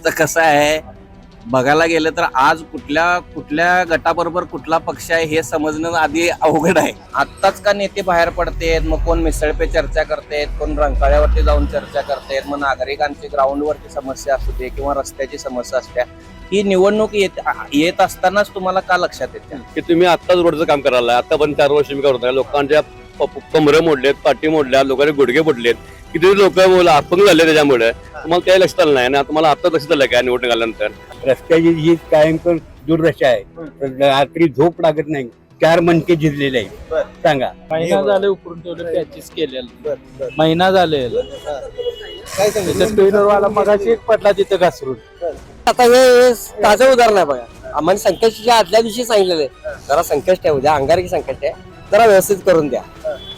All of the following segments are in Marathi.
आता कसं आहे बघायला गेलं तर आज कुठल्या कुठल्या गटाबरोबर कुठला पक्ष आहे हे समजणं आधी अवघड आहे. आत्ताच का नेते बाहेर पडतेत, मग कोण मिसळ पे चर्चा करतेत, कोण रंकाळ्यावरती जाऊन चर्चा करतेत, मग नागरिकांची ग्राउंडवरती समस्या असू दे किंवा रस्त्याची समस्या असते, ही निवडणूक येत असतानाच तुम्हाला का लक्षात येते की तुम्ही आत्ताच रोडचं काम करायला आता पण 4 वर्ष मी करतोय. लोकांच्या कमरे मोडलेत, पाठी मोडल्या, लोकांचे गुडघे मोडलेत, किती लोक अपंग झाले त्याच्यामुळे तुम्हाला काही लक्षात आलं नाही आणि तुम्हाला आता लक्षात आलं काय निवडणूक आल्यानंतर. रस्त्याची जी कायम दुर्दशा आहे, रात्री झोप लागत नाही, 4 मणके झिजलेले आहेत. सांगा महिना झाले उपरून ठेवले पॅचेस केलेलं महिना झाले काय सांगितलं ट्रेनरवाला मगाशी एक पडला तिथं घसरून. आता हे ताजं उदाहरण आहे बघा. आम्हाला संकष्टीच्या आदल्या दिवशी सांगितलेलं आहे जरा संकष्ट आहे, उद्या अंगारकी संकष्ट आहे, जरा व्यवस्थित करून द्या,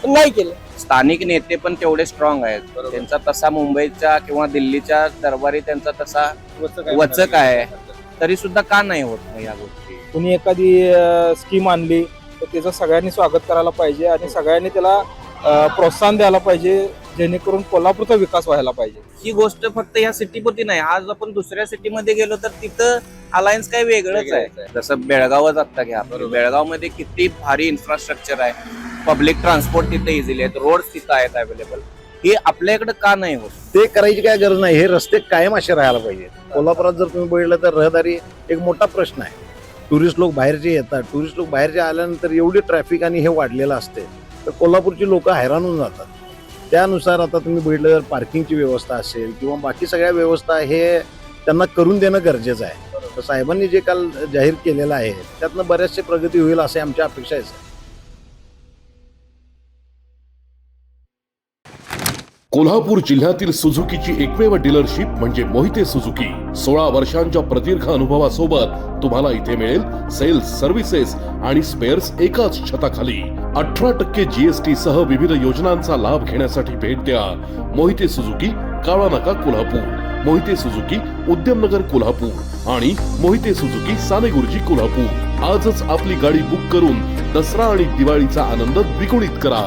पण नाही केलं. स्थानिक नेते पण तेवढे स्ट्रॉंग आहेत. त्यांचा तसा मुंबईच्या किंवा दिल्लीच्या दरबारी त्यांचा तसा वचक आहे, तरी सुद्धा का नाही होत मग या गोष्टी. कुणी एखादी स्कीम आणली तर त्याचं सगळ्यांनी स्वागत करायला पाहिजे आणि सगळ्यांनी त्याला प्रोत्साहन द्यायला पाहिजे, जेणेकरून कोल्हापूरचा विकास व्हायला पाहिजे. ही गोष्ट फक्त या सिटीपुरती नाही. आज आपण दुसऱ्या सिटीमध्ये गेलो तर तिथं अलायन्स काही वेगळंच आहे. जसं बेळगावच आता घ्या, बेळगाव मध्ये किती भारी इन्फ्रास्ट्रक्चर आहे, पब्लिक ट्रान्सपोर्ट तिथे इझिली आहेत, रोड्स तिथं आहेत अवेलेबल. हे आपल्या इकडे का नाही होत? ते करायची काय गरज नाही. हे रस्ते कायम असे राहायला पाहिजे. कोल्हापुरात जर तुम्ही बघितलं तर रहदारी एक मोठा प्रश्न आहे. टुरिस्ट लोक बाहेरचे येतात, टुरिस्ट लोक बाहेरचे आल्यानंतर एवढी ट्रॅफिक आणि हे वाढलेलं असते तर कोल्हापूरची लोक हैराण होऊन जातात. त्यानुसार आता तुम्ही बघितलं तर पार्किंगची व्यवस्था असेल किंवा बाकी सगळ्या व्यवस्था हे त्यांना करून देणं गरजेचं आहे. तर साहेबांनी जे काल जाहीर केलेलं आहे त्यातनं बऱ्याचशा प्रगती होईल असे आमच्या अपेक्षा आहे. कोल्हापूर जिल्ह्यातील सुझुकीची एकमेव डीलरशिप म्हणजे मोहिते सुझुकी. 16 वर्षांच्या प्रदीर्घ अनुभवासोबत तुम्हाला इथे मिळेल सेल्स, सर्व्हिसेस आणि स्पेअर्स एकाच छताखाली. 18% GST सह विविध योजनांचा लाभ घेण्यासाठी भेट द्या मोहिते सुझुकी, काळा नाका, कोल्हापूर. मोहिते सुझुकी, उद्यमनगर, कोल्हापूर आणि मोहिते सुझुकी, सानेगुरुजी, कोल्हापूर. आजच आपली गाडी बुक करून दसरा आणि दिवाळीचा आनंद द्विगुणित करा.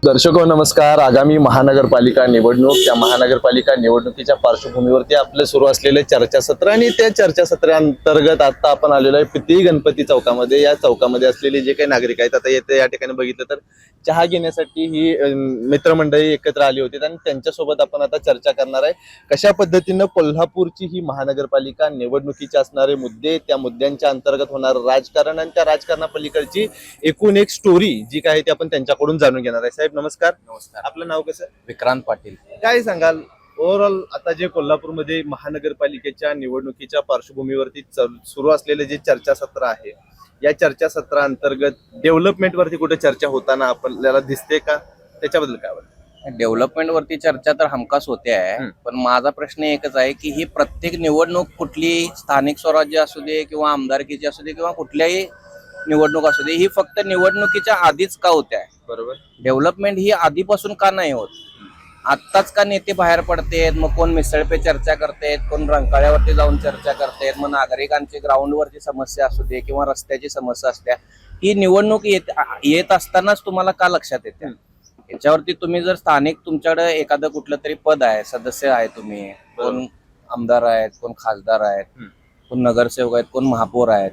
दर्शको नमस्कार. आगामी महानगरपालिका निवडणूक, त्या महानगरपालिका निवडणुकीच्या पार्श्वभूमीवरती आपले सुरू असलेले चर्चासत्र आणि त्या चर्चासत्रांतर्गत आता आपण आलेलो आहे पिती गणपती चौकामध्ये. या चौकामध्ये असलेले जे काही नागरिक आहेत, आता येथे या ठिकाणी बघितलं तर चहा घेण्यासाठी ही मित्रमंडळी एकत्र आली होती आणि त्यांच्यासोबत आपण आता चर्चा करणार आहे कशा पद्धतीनं कोल्हापूरची ही महानगरपालिका निवडणुकीचे असणारे मुद्दे, त्या मुद्द्यांच्या अंतर्गत होणारं राजकारण आणि त्या राजकारणापलीकडची एकूण एक स्टोरी जी काय ते आपण त्यांच्याकडून जाणून घेणार आहे. साहेब नमस्कार. नमस्कार. आपलं नाव कसं? विक्रांत पाटील. काय सांगाल ओव्हरऑल आता जे कोल्हापूरमध्ये महानगरपालिकेच्या निवडणुकीच्या पार्श्वभूमीवरती सुरू असलेले जे चर्चासत्र आहे, या चर्चासत्राअंतर्गत डेव्हलपमेंट वरती कुठे चर्चा होताना आपल्याला दिसते का? त्याच्याबद्दल काय वाटतं? डेव्हलपमेंट वरती चर्चा तर हमखास होते आहे, पण माझा प्रश्न एकच आहे की ही प्रत्येक निवडणूक कुठली स्थानिक स्वराज्य असू दे किंवा आमदारकीची असू दे किंवा कुठल्याही निवडणूक असू दे, ही फक्त निवडणुकीच्या आधीच का होते आहे? बरोबर. डेव्हलपमेंट ही आधीपासून का नाही होत? आत्ताच का नेते बाहेर पडतेत, मग कोण मिसळ पे चर्चा करतेत, कोण रंकाळ्यावरती जाऊन चर्चा करतेत, मग नागरिकांची ग्राउंडवरची समस्या असू दे किंवा रस्त्याची समस्या असते, ही निवडणूक येत असतानाच तुम्हाला का लक्षात येते? याच्यावरती तुम्ही जर स्थानिक तुमच्याकडे एखादं कुठलं तरी पद आहे, सदस्य आहे, तुम्ही कोण आमदार आहेत, कोण खासदार आहेत, कोण नगरसेवक आहेत, कोण महापौर आहेत,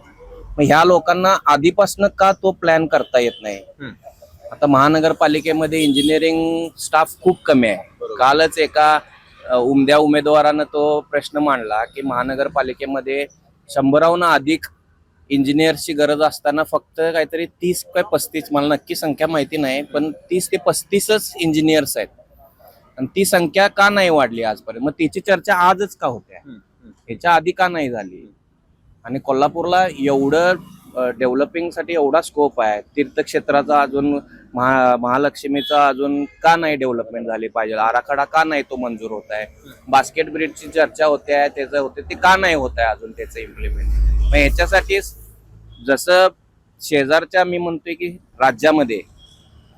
मग ह्या लोकांना आधीपासून का तो प्लॅन करता येत नाही? आता महानगरपालिकेमध्ये इंजिनिअरिंग स्टाफ खूप कमी आहे. कालच एका उमद्या उमेदवारानं तो प्रश्न मांडला की महानगरपालिकेमध्ये 100हून अधिक इंजिनियर्सची गरज असताना फक्त काहीतरी 30 काय 35, मला नक्की संख्या माहिती नाही, पण 30 ते 35च इंजिनियर्स आहेत. आणि ती संख्या का नाही वाढली आजपर्यंत? मग तिची चर्चा आजच का होते? ह्याच्या आधी का नाही झाली? आणि कोल्हापूरला एवढं डेव्हलपिंगसाठी एवढा स्कोप आहे, तीर्थक्षेत्राचा अजून महालक्ष्मीचा अजून का नाही डेव्हलपमेंट झाली पाहिजे? आराखडा का नाही तो मंजूर होत आहे? बास्केट ब्रिडची चर्चा होते आहे, त्याचं होते, ते का नाही होत आहे अजून त्याचं इम्प्लिमेंट? मग ह्याच्यासाठी जसं शेजारच्या मी म्हणतोय की राज्यामध्ये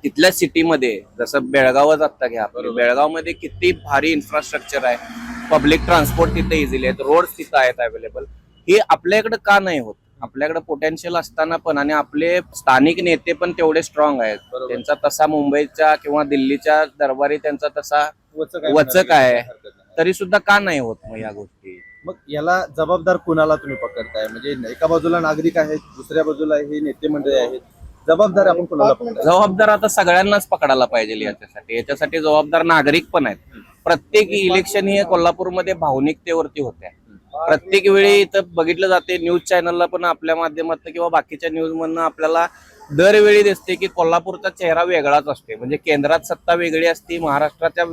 तिथल्या सिटीमध्ये जसं बेळगावच आत्ता घ्या, बेळगावमध्ये किती भारी इन्फ्रास्ट्रक्चर आहे, पब्लिक ट्रान्सपोर्ट तिथे इझिली आहेत, रोड्स तिथं आहेत अवेलेबल. हे आपल्या इकडे का नाही होत? आपल्याकडे पोटेन्शियल असताना पण, आणि आपले स्थानिक नेते पण तेवढे स्ट्रॉंग आहेत. त्यांचा तसा मुंबईच्या किंवा दिल्लीच्या दरबारी त्यांचा तसा वचक आहे, तरी सुद्धा का नाही होत मग या गोष्टी? मग याला जबाबदार कुणाला तुम्ही पकडताय? म्हणजे एका बाजूला नागरिक आहेत, दुसऱ्या बाजूला हे नेते मंडळी आहेत, जबाबदार आपण कुणाला पकडताय? जबाबदार आता सगळ्यांनाच पकडायला पाहिजे याच्यासाठी जबाबदार नागरिक पण आहेत. प्रत्येक इलेक्शन हे कोल्हापूरमध्ये भावनिकतेवरती होते. प्रत्येक वेळी इथं बघितलं जाते, न्यूज चॅनलला पण आपल्या माध्यमातून किंवा बाकीच्या न्यूज मधनं आपल्याला दरवेळी दिसते की कोल्हापूरचा चेहरा वेगळाच असते. म्हणजे केंद्रात सत्ता वेगळी असते, महाराष्ट्राच्या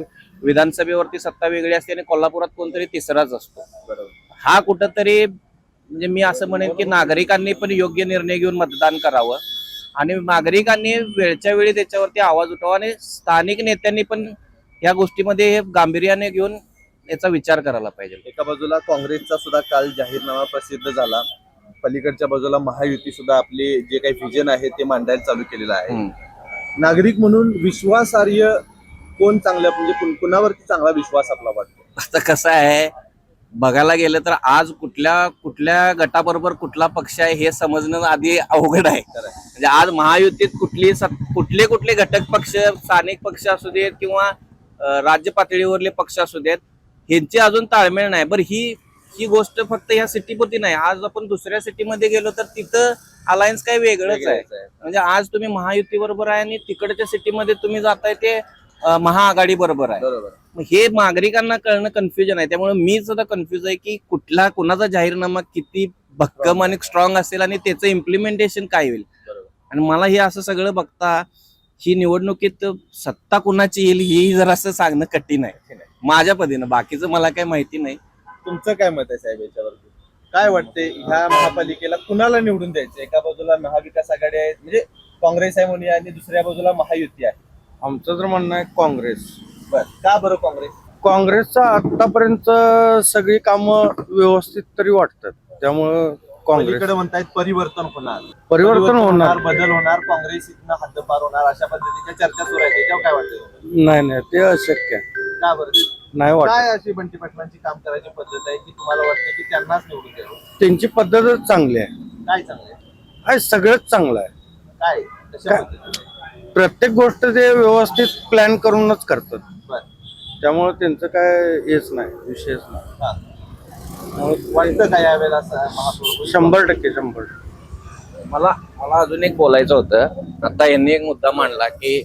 विधानसभेवरती सत्ता वेगळी असते आणि कोल्हापुरात कोणतरी तिसराच असतो. हा कुठंतरी म्हणजे मी असं म्हणेन की नागरिकांनी पण योग्य निर्णय घेऊन मतदान करावं आणि नागरिकांनी वेळच्या वेळी त्याच्यावरती आवाज उठवावा आणि स्थानिक नेत्यांनी पण या गोष्टीमध्ये गांभीर्याने घेऊन याचा विचार करायला पाहिजे. एका बाजूला काँग्रेसचा सुद्धा काल जाहीरनामा प्रसिद्ध झाला, पलीकडच्या बाजूला महायुती सुद्धा आपले जे काही व्हिजन आहे ते मांडायला चालू केलेलं आहे. नागरिक म्हणून विश्वासार्ह कोण चांगल्या म्हणजे कुणावरती चांगला विश्वास आपला वाटतो? आता कसं आहे बघायला गेलं तर आज कुठल्या गटाबरोबर कुठला पक्ष आहे हे समजणं आधी अवघड आहे. म्हणजे आज महायुतीत कुठले घटक पक्ष, स्थानिक पक्ष असू देत किंवा राज्य पातळीवरले पक्ष असू देत, ह्यांची अजून ताळमेळ नाही. बरं ही गोष्ट फक्त ह्या सिटीपुरती नाही. आज आपण दुसऱ्या सिटीमध्ये गेलो तर तिथं अलायन्स काही वेगळंच आहे. म्हणजे आज तुम्ही महायुती बरोबर आहे आणि तिकडच्या सिटीमध्ये तुम्ही जाताय ते महाआघाडी बरोबर आहे. मग हे नागरिकांना कळणं कन्फ्युजन आहे. त्यामुळे मी सुद्धा कन्फ्युज आहे की कुणाचा जाहीरनामा किती भक्कम आणि स्ट्रॉंग असेल आणि त्याचं इम्प्लिमेंटेशन काय होईल. आणि मला हे असं सगळं बघता ही निवडणुकीत सत्ता कुणाची येईल ही जर असं सांगणं कठीण आहे माझ्या पद्धतीनं. बाकीचं मला काही माहिती नाही. तुमचं काय मत आहे साहेब याच्यावरती? काय वाटते ह्या महापालिकेला कुणाला निवडून द्यायचं? एका बाजूला महाविकास आघाडी आहे म्हणजे काँग्रेस आहे म्हणूया आणि दुसऱ्या बाजूला महायुती आहे. आमचं तर म्हणणं आहे काँग्रेस. बरं, का बरं काँग्रेस? काँग्रेसचा आतापर्यंत सगळी कामं व्यवस्थित तरी वाटतात, त्यामुळं काँग्रेस. पलीकडे म्हणतायत परिवर्तन होणार, बदल होणार, काँग्रेस इथनं हद्दपार होणार अशा पद्धतीच्या चर्चा सुरू आहे. त्याच्यावर काय वाटतं? नाही ते अशक्य आहे. का बरं नाही वाटत. काय अशी बंटी पाटलांची काम करायची पद्धत आहे की तुम्हाला वाटतं की त्यांनाच निवडून द्यावं? त्यांची पद्धतच चांगली आहे. काय चांगलं आहे? आहे सगळंच चांगलं आहे. काय कशा पद्धतीने? प्रत्येक गोष्ट ते व्यवस्थित प्लॅन करूनच करतात. बरं. त्यामुळे त्यांचं काय हेच नाही, विषयच नाही. हा. वाटतं काय यावेळेला महापौर? 100%. मला अजून एक बोलायचं होतं. आता यांनी एक मुद्दा मांडला की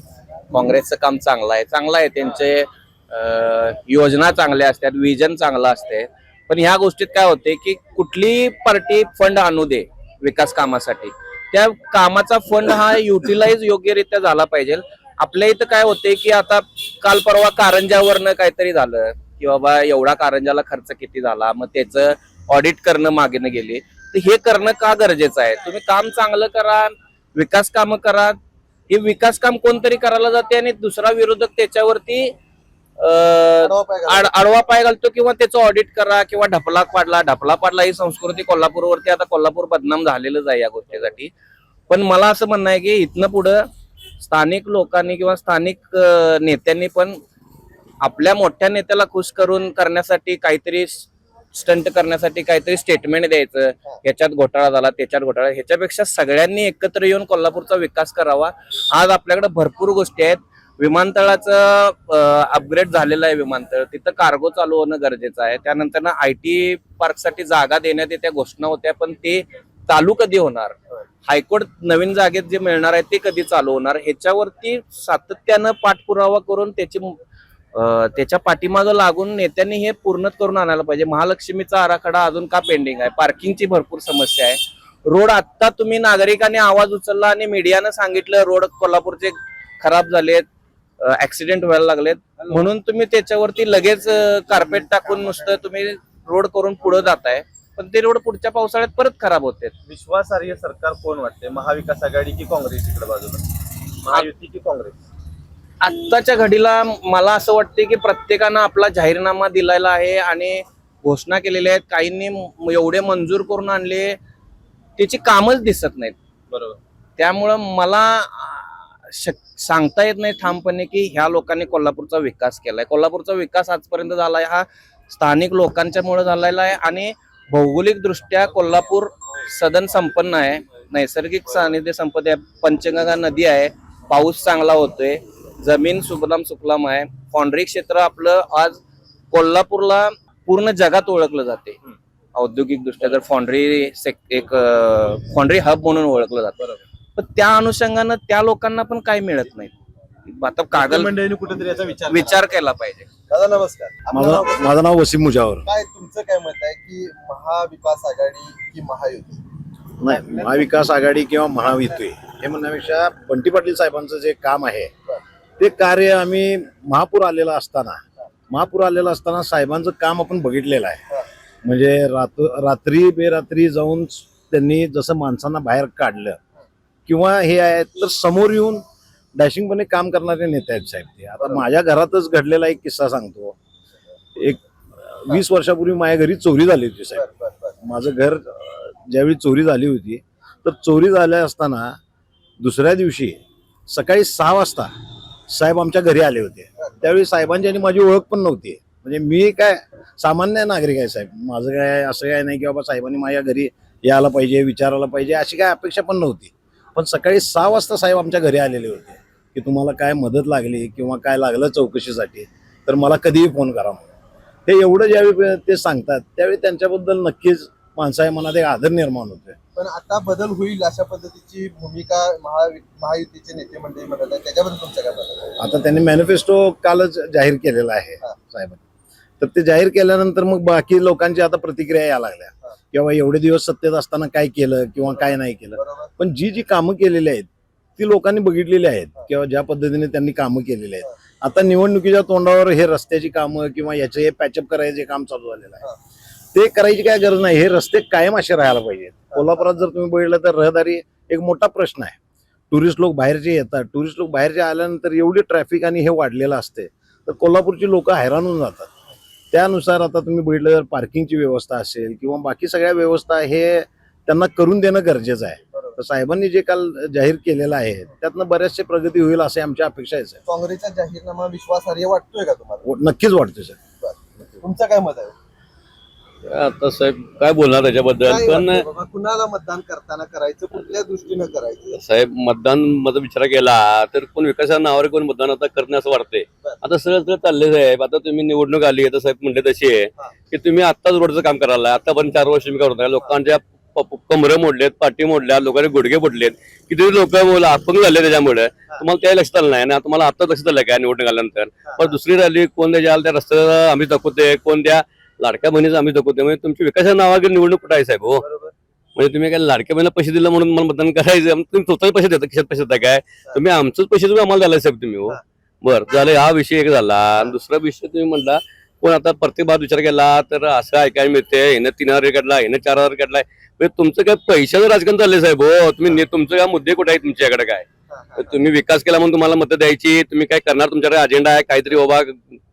काँग्रेसचं काम चांगलं आहे. त्यांचे योजना चांगल्या असतात, विजन चांगलं असते. पण ह्या गोष्टीत काय होते की कुठली पार्टी फंड आणू दे विकास कामासाठी, त्या कामाचा फंड हा युटिलाइज योग्यरित्या झाला पाहिजे. आपल्या इथं काय होते की आता काल परवा कारंजावरनं काहीतरी झालं की बाबा एवढा कारंजाला खर्च किती झाला, मग त्याचं ऑडिट करणं मागेनं गेले. तर हे करणं का गरजेचं आहे? तुम्ही काम चांगलं करा, विकास कामं करा. हे विकास काम कोणतरी करायला जाते आणि दुसरा विरोधक त्याच्यावरती आडवा पाय घालतो किंवा त्याचं ऑडिट करा किंवा ढपला पाडला ही संस्कृती कोल्हापूरवरती आता कोल्हापूर बदनाम झालेलंच आहे या गोष्टीसाठी. पण मला असं म्हणणं आहे की इथनं पुढं स्थानिक लोकांनी किंवा स्थानिक नेत्यांनी पण आपल्या मोठ्या नेत्याला खुश करण्यासाठी काहीतरी स्टंट करण्यासाठी काहीतरी स्टेटमेंट द्यायचं, ह्याच्यात घोटाळा झाला त्याच्यात घोटाळा. ह्याच्यापेक्षा सगळ्यांनी एकत्र येऊन कोल्हापूरचा विकास करावा. आज आपल्याकडे भरपूर गोष्टी आहेत. विमानतळाचं अपग्रेड झालेलं आहे विमानतळ, तिथं कार्गो चालू होणं गरजेचं आहे. त्यानंतर IT पार्कसाठी जागा देण्यात येत्या घोषणा होत्या, पण ते चालू कधी होणार? हायकोर्ट नवीन जागेत जे मिळणार आहे ते कधी चालू होणार? ह्याच्यावरती सातत्यानं पाठपुरावा करून त्याच्या पाठीमागं लागून नेत्यांनी हे पूर्ण करून आणायला पाहिजे. महालक्ष्मीचा आराखडा अजून का पेंडिंग आहे? पार्किंगची भरपूर समस्या आहे. रोड आत्ता तुम्ही नागरिकांनी आवाज उचलला आणि मीडियानं सांगितलं रोड कोल्हापूरचे खराब झालेत, ऍक्सिडेंट व्हायला लागलेत, म्हणून तुम्ही त्याच्यावरती लगेच कार्पेट टाकून नुसतं तुम्ही रोड करून पुढे जाताय, पण ते रोड पुढच्या पावसाळ्यात परत खराब होते. विश्वासार्ह सरकार कोण वाटते? महाविकास आघाडी की काँग्रेस? इकडे बाजूला महायुती की काँग्रेस? आत्ताच्या घडीला मला असं वाटते की प्रत्येकानं आपला जाहीरनामा दिलेला आहे आणि घोषणा केलेल्या आहेत. काहींनी एवढे मंजूर करून आणले, त्याची कामच दिसत नाहीत. बरोबर. त्यामुळं मला सांगता येत नाही ठामपणे की ह्या लोकांनी कोल्हापूरचा विकास केलाय. कोल्हापूरचा विकास आजपर्यंत झालाय हा स्थानिक लोकांच्या मुळे झालेला आहे आणि भौगोलिक दृष्ट्या कोल्हापूर सदन संपन्न आहे. नैसर्गिक सानिध्य संपत्ती आहे, पंचगंगा नदी आहे, पाऊस चांगला होतोय, जमीन सुफलाम आहे. फॉन्ड्री क्षेत्र आपलं आज कोल्हापूरला पूर्ण जगात ओळखलं जाते औद्योगिक दृष्ट्या. जर फॉन्ड्री हब म्हणून ओळखलं जातं, पण त्या अनुषंगानं त्या लोकांना पण काही मिळत नाही. आता कागद मंडळीने कुठेतरी याचा विचार केला पाहिजे. दादा नमस्कार. आपलं नाव कसं? माझं नाव वसीम मुजावर. काय तुमचं काय मत आहे की महाविकास आघाडी की महायुती? नाही, महाविकास आघाडी किंवा महायुती हे म्हणण्यापेक्षा बंटी पाटील साहेबांचं जे काम आहे ते कार्य आम्ही महापूर आलेला असताना साहेबांचं काम आपण बघितलेलं आहे. म्हणजे रात्री बेरात्री जाऊन त्यांनी जसं माणसांना बाहेर काढलं किंवा हे आहे तर समोर येऊन डॅशिंगपणे काम करणारे नेते आहेत साहेब ते. आता माझ्या घरातच घडलेला एक किस्सा सांगतो. एक 20 वर्षापूर्वी माझ्या घरी चोरी झाली होती साहेब. माझं घर ज्यावेळी चोरी झाली होती तर चोरी झाल्या असताना दुसऱ्या दिवशी सकाळी 6 वाजता साहेब आमच्या घरी आले होते. त्यावेळी साहेबांची आणि माझी ओळख पण नव्हती. म्हणजे मी काय सामान्य नागरिक आहे साहेब, माझं काय असं काय नाही की बाबा साहेबांनी माझ्या घरी यायला पाहिजे विचारायला पाहिजे अशी काय अपेक्षा पण नव्हती. पण सकाळी 6 वाजता साहेब आमच्या घरी आलेले होते की तुम्हाला काय मदत लागली किंवा काय लागलं चौकशीसाठी तर मला कधीही फोन करा. हे एवढं ज्यावेळी ते सांगतात त्यावेळी त्यांच्याबद्दल नक्कीच माणसाच्या मनात एक आदर निर्माण होतोय. पण आता बदल होईल अशा पद्धतीची भूमिका महायुतीचे नेते मंडळी म्हणत आहे, त्याच्याबद्दल तुमचं काय मत आहे? आता त्यांनी मॅनिफेस्टो कालच जाहीर केलेला आहे साहेबांनी. तर ते जाहीर केल्यानंतर मग बाकी लोकांची आता प्रतिक्रिया यायला लागल्या की बाबा एवढे दिवस सत्तेत असताना काय केलं किंवा काय नाही केलं. पण जी कामं केलेली आहेत ती लोकांनी बघितलेली आहेत किंवा ज्या पद्धतीने त्यांनी कामं केलेली आहेत. आता निवडणुकीच्या तोंडावर हे रस्त्याची कामं किंवा याचे हे पॅचअप करायचे काम चालू झालेलं आहे. ते करायची काय गरज नाही. हे रस्ते कायम असे राहायला पाहिजेत. कोल्हापुरात जर तुम्ही बघितलं तर रहदारी एक मोठा प्रश्न आहे. टुरिस्ट लोक बाहेरचे येतात. टुरिस्ट लोक बाहेरचे आल्यानंतर एवढी ट्रॅफिक आणि हे वाढलेलं असते तर कोल्हापूरची लोक हैराण होऊन जातात. त्यानुसार आता तुम्ही बघितलं तर पार्किंगची व्यवस्था असेल किंवा बाकी सगळ्या व्यवस्था हे त्यांना करून देणं गरजेचं आहे. तर साहेबांनी जे काल जाहीर केलेलं आहे त्यातनं बऱ्याचशा प्रगती होईल असे आमच्या अपेक्षा आहे. काँग्रेसचा जाहीरनामा विश्वासार्ह वाटतोय का तुम्हाला? नक्कीच वाटतोय सर. तुमचं काय मत आहे? आता साहेब काय बोलणार त्याच्याबद्दल, काय पण वाटतंय बाबा, कुणाला मतदान करताना करायचं, कुठल्या दृष्टीनं करायचं? साहेब मतदान मध्ये विचार केला तर कोण विकासाच्या नावावर कोण मतदान आता करणे असं वाटतंय. आता सगळं चाललंय साहेब. आता तुम्ही निवडणूक आली आता साहेब म्हणले तशी आहे की तुम्ही आत्ताच रोडचं काम करायला आता पण 4 वर्ष मी करत लोकांच्या कमरं मोडलेत, पाठी मोडल्या, लोकांचे गुडघे पडलेत, किती लोक अपंग झाले त्याच्यामुळे तुम्हाला त्या लक्षात आलं नाही ना. तुम्हाला आता लक्षात आलं काय निवडणूक आल्यानंतर. पण दुसरी रॅली कोण द्यायला त्या रस्त्याला आम्ही दाखवते, कोण त्या लाडक्या बहिणीचं आम्ही दाखवते. म्हणजे तुमची विकासाच्या नावावर निवडणूक कुठं आहे साहेब? हो, म्हणजे तुम्ही काय लाडक्या बहिणीला पैसे दिले म्हणून मला मतदान करायचं? तुम्ही स्वतःच पैसे देता, खिशात पैसे देता काय? तुम्ही आमचंच पैसे तुम्ही आम्हाला द्यायला साहेब तुम्ही. हो बरं झालं, हा विषय एक झाला. दुसरा विषय तुम्ही म्हणला कोण आता प्रत्येक बाब विचार केला तर असं ऐकायला मिळते हिनं 3000 काढला, हिनं 4000 काढलाय. तुमचं काय पैशाचं राजकारण चाललंय साहेब. हो तुम्ही तुमचं काय मुद्दे कुठे आहे तुमच्याकडे? काय तुम्ही विकास केला म्हणून तुम्हाला मतं द्यायची, तुम्ही काय करणार? तुमच्याकडे अजेंडा आहे काहीतरी बाबा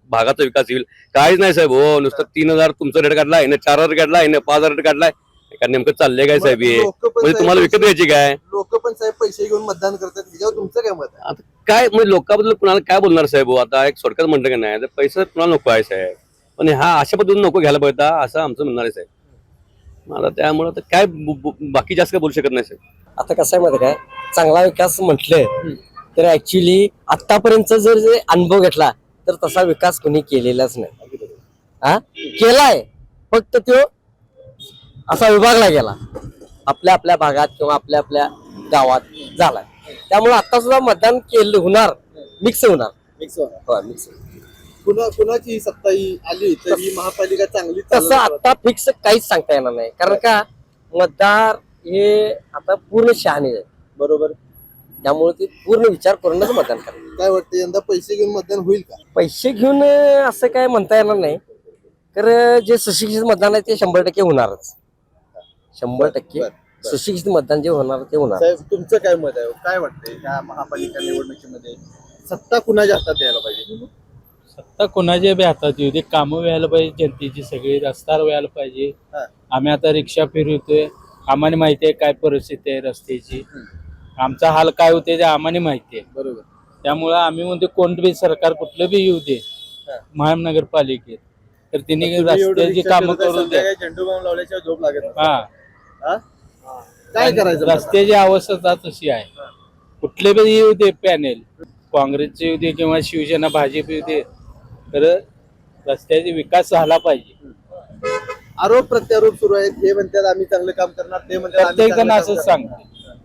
भागाचा विकास होईल? काहीच नाही साहेब. हो नुसतं 3000 तुमचा रेट काढला, हिनं 4000 काढला, हिनं 5000 रेट काढलाय. काय नेमकं चाललंय काय साहेब? हे म्हणजे तुम्हाला विकत द्यायची काय? लोक पण साहेब पैसे घेऊन मतदान करतात, त्याच्यावर तुमचं काय मत आहे? आता काय म्हणजे लोकांबद्दल कुणाला काय बोलणार साहेब? हो आता एक सोडक्यात म्हणतं का नाही, पैसा कुणाला नको आहे साहेब. पण हा अशा पद्धतीने नको घ्यायला पाहिजे असं आमचं म्हणणार आहे साहेब. मला त्यामुळे आता काय बाकी जास्त काय बोलू शकत नाही साहेब. आता कसं आहे माहिती काय, चांगला विकास म्हटलं तर ऍक्च्युली आतापर्यंत जर अनुभव घेतला तर तसा विकास कोणी केलेलाच नाही. हा केलाय, फक्त तो असा विभागला गेला आपल्या आपल्या भागात किंवा आपल्या आपल्या गावात झालाय. त्यामुळे आता सुद्धा मतदान केलं होणार, मिक्स होणार. मिक्स कुणाची सत्ता आली तर ही महापालिका चांगली तसं आता फिक्स काहीच सांगता येणार नाही. कारण का मतदार हे आता पूर्ण शहाणे आहे. बरोबर. त्यामुळे ते पूर्ण विचार करूनच मतदान करतात. काय वाटतं यंदा पैसे घेऊन मतदान होईल का? पैसे घेऊन असं काय म्हणता येणार नाही. तर जे सुशिक्षित मतदान आहे ते 100% होणारच. 100% सुशिक्षित मतदान जे होणार ते होणार. साहेब तुमचं काय मत आहे? काय वाटतंय ह्या महापालिका निवडणुकीमध्ये सत्ता कुणाच्या हातात द्यायला पाहिजे? सत्ता कोणाच्या बी हातात येऊ दे, कामं व्हायला पाहिजे जनतेची, सगळी रस्त्यावर व्हायला पाहिजे. आम्ही आता रिक्षा फिरवतोय, आम्हाला माहिती आहे काय परिस्थिती आहे रस्त्याची, आमचा हाल काय होते ते आम्हाला माहिती आहे. बरोबर. त्यामुळं आम्ही म्हणतो कोण बी सरकार कुठलं बी येऊ दे महानगरपालिकेत तर त्यांनी रस्त्याची कामं करू दे. झेंडू बाम लावल्याशिवाय झोप लागत नाही. हा काय करायचं? रस्त्याची अवस्था तशी आहे. कुठले बी येऊ दे पॅनेल, काँग्रेसचे येऊ दे किंवा शिवसेना भाजप येऊ दे, तर रस्त्याचा विकास झाला पाहिजे. आरोप प्रत्यारोप सुरू आहेत. हे म्हणतात आम्ही चांगलं काम करणार, ते म्हणतात आम्ही प्रत्येक जण चांगलं असंच काम सांगतो. करणार.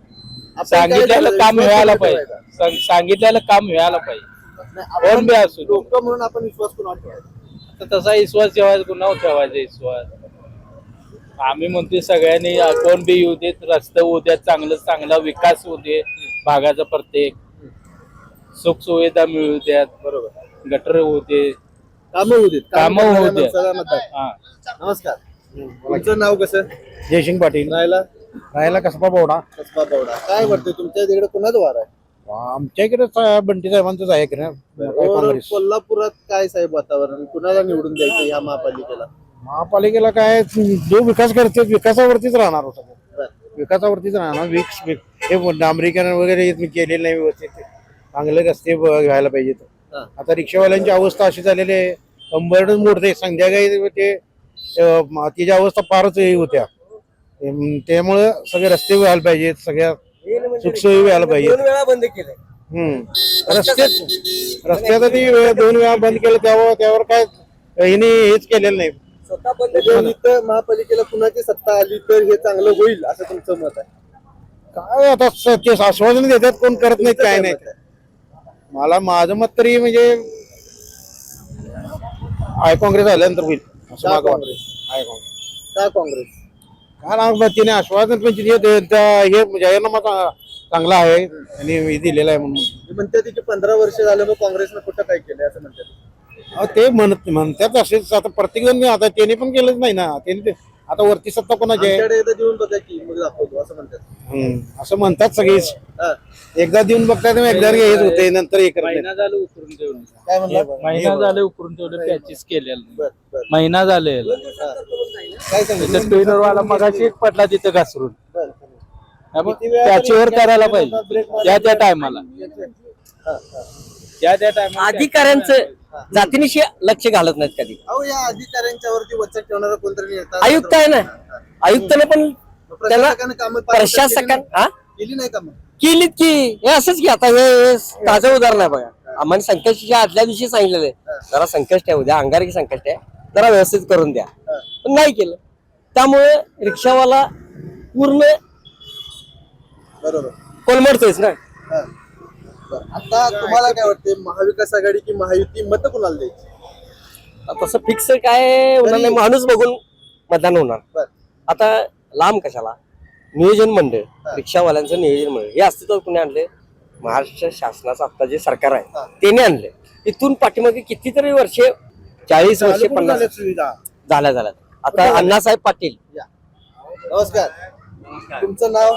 आपण काय सांगितलेलं करायचं? काम विश्वास मिळायला कोणावर पाहिजे. ठेवायचा? सांगितलेलं काम मिळायला पाहिजे. नाही, कोण बी असू दे. लोक म्हणून आपण विश्वास कोणावर ठेवायचा? तर तसा विश्वास ठेवायचा, कुणावर ठेवायचा विश्वास? आम्ही म्हणतोय सगळ्यांनी कोण बी येऊ देत, रस्ते होऊ देत, चांगला विकास होऊ दे भागाचा, प्रत्येक सुख सुविधा मिळू द्यात, बरोबर. गटर होऊ दे, कामं होऊ देत. काम कामं होऊ करणाऱ्या देत. माणसाला मतदान. हा. नमस्कार. तुमचं नाव कसं? जयसिंग पाटील राहायला कसबा बोडा. कसबा बावडा. काय वाटतं तुमच्या तिकडे कुणाच वार आहे? आमच्या इकडे बंटी साहेबांचंच आहे की और कोल्हापुरात काय साहेब वातावरण, कुणाला निवडून द्यायचं या महापालिकेला? महापालिकेला काय जो विकास करते विकासावरतीच राहणार होता. बरं. विकासावरतीच राहणार. हे डांबरीकरण वगैरे केलेलं नाही व्यवस्थित. चांगले रस्ते व्हायला पाहिजेत. हा. आता रिक्षावाल्यांची अवस्था अशी झालेली आहे, कंबरडच मोडते संध्याकाळी ते तिची अवस्था फारच हे होत्या. त्यामुळं सगळे रस्ते व्हायला पाहिजेत, सगळ्या सुखसोयी व्हायला पाहिजेत. 2 वेळा बंद केले. रस्त्यासाठी 2 वेळा बंद केलं, त्यावर काय हिने हेच केलेलं नाही. स्वतः बंद म्हणजे इथं महापालिकेला कुणाची सत्ता आली तर हे चांगलं होईल असं तुमचं मत आहे? काय आता ते आश्वासन देतात, कोण करत नाहीत, काय नाही. माझं मत तरी म्हणजे आय काँग्रेस आल्यानंतर होईल असं का माझं वाटतं. काँग्रेस? आय काँग्रेस का काँग्रेस? कारण तिने आश्वासन पण हे जाहीरनामा चांगला आहे आणि हे दिलेला आहे म्हणून. मी म्हणते की 15 वर्ष झालं मग काँग्रेसनं कुठं काय केलंय असं म्हणतात. ते म्हणतात असेच. आता प्रत्येक जण आता त्याने पण केलंच नाही ना. त्याने आता वरती सत्ता कोणाची आहे आमच्याकडे एकदा देऊन बघा की मग दाखवतो असं म्हणतात. असं म्हणतात सगळेच. हा. एकदा देऊन बघतात, एकदा हेच होते, नंतर हे करत नाही. महिना झालं उकरून ठेवलं. काय म्हणला? महिना झाले उकरून ठेवलं, पॅचेस केलेलं. बर बर. महिना झाले. काय सांगितलं? स्पिनरवाला मगाशी एक पडला तिथं घसरून. बर. त्याच्यावर करायला पाहिजे त्या टायमाला. हा, हा. त्या टायमाला अधिकाऱ्यांचं जातीनिशी लक्ष घालत नाहीत कधी. अहो या अधिकाऱ्यांच्या वरती वचक ठेवणारा कोणतरी नेता आयुक्त आहे ना, आयुक्ताने पण त्याला प्रशासकाने कामं प्रशासकां केली नाही कामं. केलीत की. हे असंच की आता हे ताजं उदाहरण आहे बघा. आम्हाला संकष्टीच्या आदल्या दिवशी सांगितलेलं आहे, जरा संकष्ट आहे उद्या, अंगारकी संकष्ट आहे, जरा व्यवस्थित करून द्या, पण नाही केलं. त्यामुळे रिक्षावाला पूर्ण बरोबर. कोलमडतोयच ना. हा. बरं. आता तुम्हाला काय वाटते, महाविकास आघाडी की महायुती मत कुणाला द्यायची? तसं फिक्स काय होणार नाही, माणूस बघून मतदान होणार. बर. आता लांब कशाला, नियोजन मंडळ, रिक्षावाल्यांचं नियोजन मंडळ हे अस्तित्वात कुणी आणले? महाराष्ट्र शासनाचं आता जे सरकार आहे त्याने आणले. इथून पाठीमागे कितीतरी वर्षे, 40 वर्षे, 50 सुविधा झाल्या. आता अण्णासाहेब पाटील. नमस्कार. तुमचं नाव?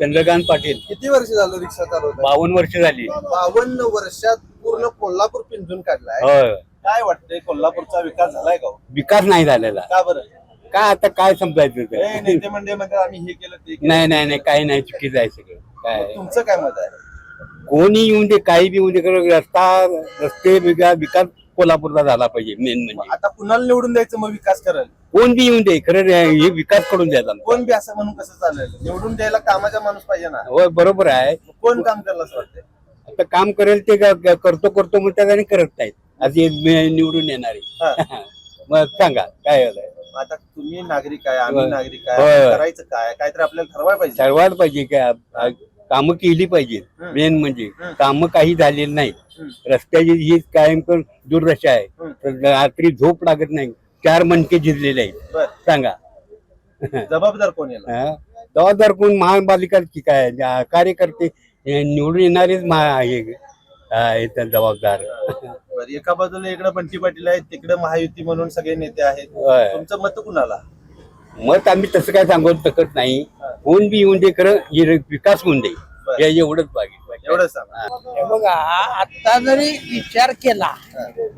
चंद्रकांत पाटील. किती वर्ष झालं रिक्षा चालवत? 52 वर्ष झाली. 52 वर्षात पूर्ण कोल्हापूर पिंजून काढलाय. होय. काय वाटतंय, कोल्हापूरचा विकास झालाय का? विकास नाही झालेला. का बरं? काय आता काय समजायचं ते? नेते मंडळी म्हणतात आम्ही हे केलं ते केलं. नाही काही नाही, चुकीचं आहे सगळं. काय मग तुमचं काय मत आहे? कोणी येऊन दे, काही बी येऊन दे, रस्ते विकास कोल्हापूरला झाला पाहिजे. मेन म्हणजे आता कुणाला निवडून द्यायचं मग विकास करेल? कोण बी येऊन दे, खरं हे विकास करून द्यायचा. कोण बी असं म्हणून कसं चालेल? निवडून द्यायला कामाचा माणूस पाहिजे ना. होय, बरोबर आहे. मग कोण काम करायला असं वाटतंय? आता काम करेल ते करतो म्हणतात आणि करत नाहीत. आधी निवडून येणारे. मग सांगा काय झालंय? आता तुम्ही नागरिक आहे, आम्ही होय. नागरिक होय. आहे, करायचं काय? काहीतरी आपल्याला ठरवायला पाहिजे. ठरवायला पाहिजे काय, कामं केली पाहिजे. मेन म्हणजे कामं काही झालेली नाहीत. रस्त्याची ही कायम दुर्दशा आहे. रात्री झोप लागत नाही, 4 मणके झिजलेले आहेत. बर. सांगा जबाबदार कोण याला? जबाबदार कोण? महापालिका की काय, कार्यकर्ते निवडून येणारेच जबाबदार. बरं, एका बाजूला इकडे बंटी पाटील आहेत, तिकडे महायुती म्हणून सगळे नेते आहेत. होय. तुमचं मत कुणाला? मत आम्ही तसं काय सांगू शकत नाही. कोण बी येऊन दे, खरं विकास होऊन दे, हे एवढंच पाहिजे. एवढं सांग. हे बघा, आता जरी विचार केला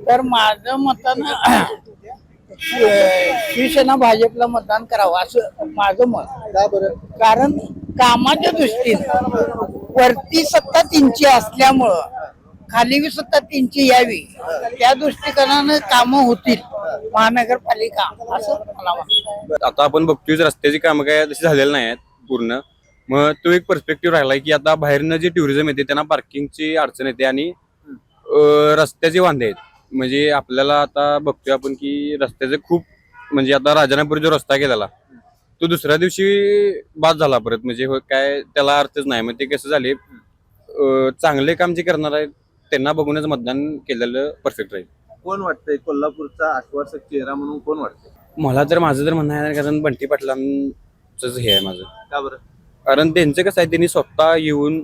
तर माझं मतानं शिवसेना भाजपला मतदान करावं असं माझं मत. का बरं? कारण कामाच्या दृष्टीनं वरती सत्ता त्यांची असल्यामुळं खाली बी सत्ता त्यांची यावी, त्या दृष्टिकोनानं कामं होतील महानगरपालिका असं मला वाटतं. आता आपण बघतोय रस्त्याची कामं काय तशी झालेली नाही आहेत पूर्ण. मग तो एक पर्स्पेक्टिव्ह राहिलाय की आता बाहेरनं जे टुरिझम येते त्यांना पार्किंगची अडचण येते आणि रस्त्याचे वांदे आहेत. म्हणजे आपल्याला आता बघतोय आपण की रस्त्याचे खूप म्हणजे आता राजानापूर जो रस्ता केलेला तो दुसऱ्या दिवशी बाद झाला परत, म्हणजे काय त्याला अर्थच नाही. मग ते कसं झाले, चांगले काम जे करणार आहेत त्यांना बघूनच मतदान केलेलं परफेक्ट राहील. कोण वाटतंय कोल्हापूरचा आश्वासक चेहरा म्हणून कोण वाटतंय? मला तर माझं तर म्हणणं आहे, कारण बंटी पाटलांचं हे आहे माझं. का बरं? कारण त्यांचं कसं आहे, त्यांनी स्वतः येऊन,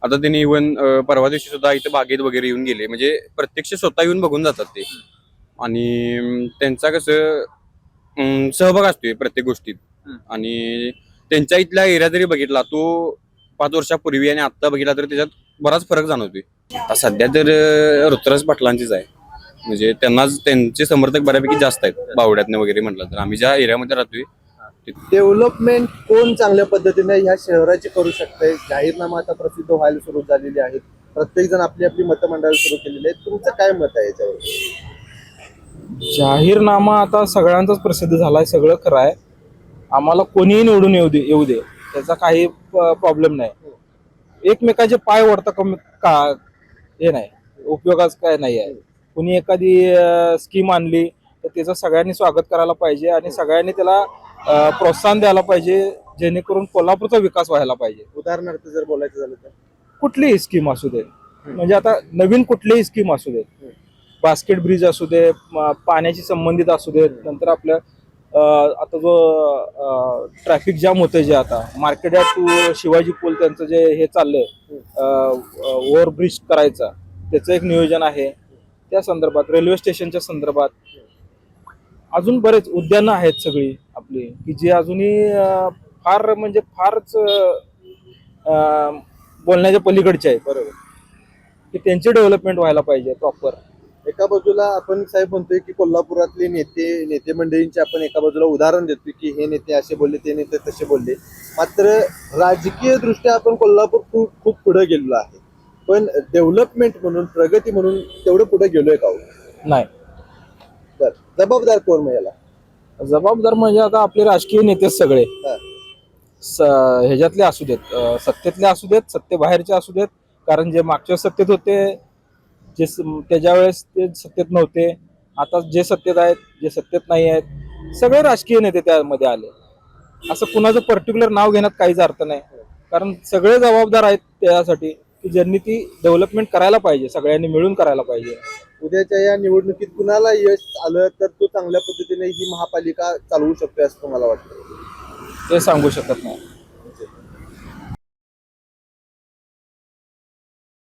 आता त्यांनी इव्हन परवा दिवशी सुद्धा इथं बागेत वगैरे येऊन गेले, म्हणजे प्रत्यक्ष स्वतः येऊन बघून जातात ते. आणि त्यांचा कसं सहभाग असतोय प्रत्येक गोष्टीत. आणि त्यांच्या इथला एरिया जरी बघितला तो 5 वर्षापूर्वी आणि आता बघितला तर त्याच्यात बराच फरक जाणवतोय. आता सध्या तर ऋतुराज पाटलांचीच आहे, म्हणजे त्यांचे समर्थक बऱ्यापैकी जास्त आहेत बावड्यातनं वगैरे म्हटलं तर. आम्ही ज्या एरियामध्ये राहतोय डेव्हलपमेंट कोण चांगल्या पद्धतीने ह्या शहराची करू शकते? जाहीरनामा आता प्रसिद्ध व्हायला सुरू झालेली आहेत, प्रत्येक जण आपली आपली मतमंडळ सुरू केलेली आहेत. तुमचं काय मत आहे याच्यावर? जाहीरनामा आता सगळ्यांचाच प्रसिद्ध झालाय, सगळं खरं आहे. आम्हाला कोणीही निवडून येऊ दे त्याचा काही प्रॉब्लेम नाही. एकमेकाचे पाय ओढता कमी का हे नाही, उपयोगाच काय नाही आहे. कुणी एखादी स्कीम आणली तर त्याचं सगळ्यांनी स्वागत करायला पाहिजे आणि सगळ्यांनी त्याला प्रोत्साहन द्यायला पाहिजे, जेणेकरून कोल्हापूरचा विकास व्हायला पाहिजे. उदाहरणार्थ जर बोलायचं झालं तर कुठलीही स्कीम असू दे, म्हणजे आता नवीन कुठलीही स्कीम असू दे, बास्केट ब्रिज असू दे, पाण्याशी संबंधित असू दे, नंतर आपल्या आता जो ट्रॅफिक जाम होतंय, जे आता मार्केट यार्ड टू शिवाजी पूल त्यांचं जे हे चाललंय ओव्हरब्रिज करायचा, त्याचं एक नियोजन आहे. त्या संदर्भात रेल्वे स्टेशनच्या संदर्भात अजून बरेच उद्यानं आहेत सगळी आपली, की जे अजूनही फार म्हणजे फारच बोलण्याच्या पलीकडचे आहे. बरोबर, की त्यांची डेव्हलपमेंट व्हायला पाहिजे प्रॉपर. एका बाजूला आपण साहेब म्हणतोय की कोल्हापुरातले नेते मंडळींचे आपण एका बाजूला उदाहरण देतोय की हे नेते असे बोलले, ते नेते तसे बोलले. मात्र राजकीय दृष्ट्या आपण कोल्हापूर खूप पुढे गेलेलो आहे, पण डेव्हलपमेंट म्हणून, प्रगती म्हणून तेवढं पुढे गेलोय का? नाही. तर जबाबदार कोण मग याला? जबाबदार म्हणजे आता आपले राजकीय नेते सगळे ह्याच्यातले असू देत, सत्तेतले असू देत, सत्तेबाहेरचे असू देत. कारण जे मागच्या सत्तेत होते, जे त्याच्या वेळेस ते सत्तेत नव्हते, आता जे सत्तेत आहेत, जे सत्तेत नाही आहेत, सगळे राजकीय नेते त्यामध्ये आले. असं कुणाचं पर्टिक्युलर नाव घेण्यात काहीच अर्थ नाही, कारण सगळे जबाबदार आहेत त्यासाठी की ज्यांनी ती डेव्हलपमेंट करायला पाहिजे, सगळ्यांनी मिळून करायला पाहिजे. उद्याच्या या निवडणुकीत कुणाला यश आलं तर तो चांगल्या पद्धतीने ही महापालिका चालवू शकते असं तुम्हाला वाटतं? ते सांगू शकत नाही.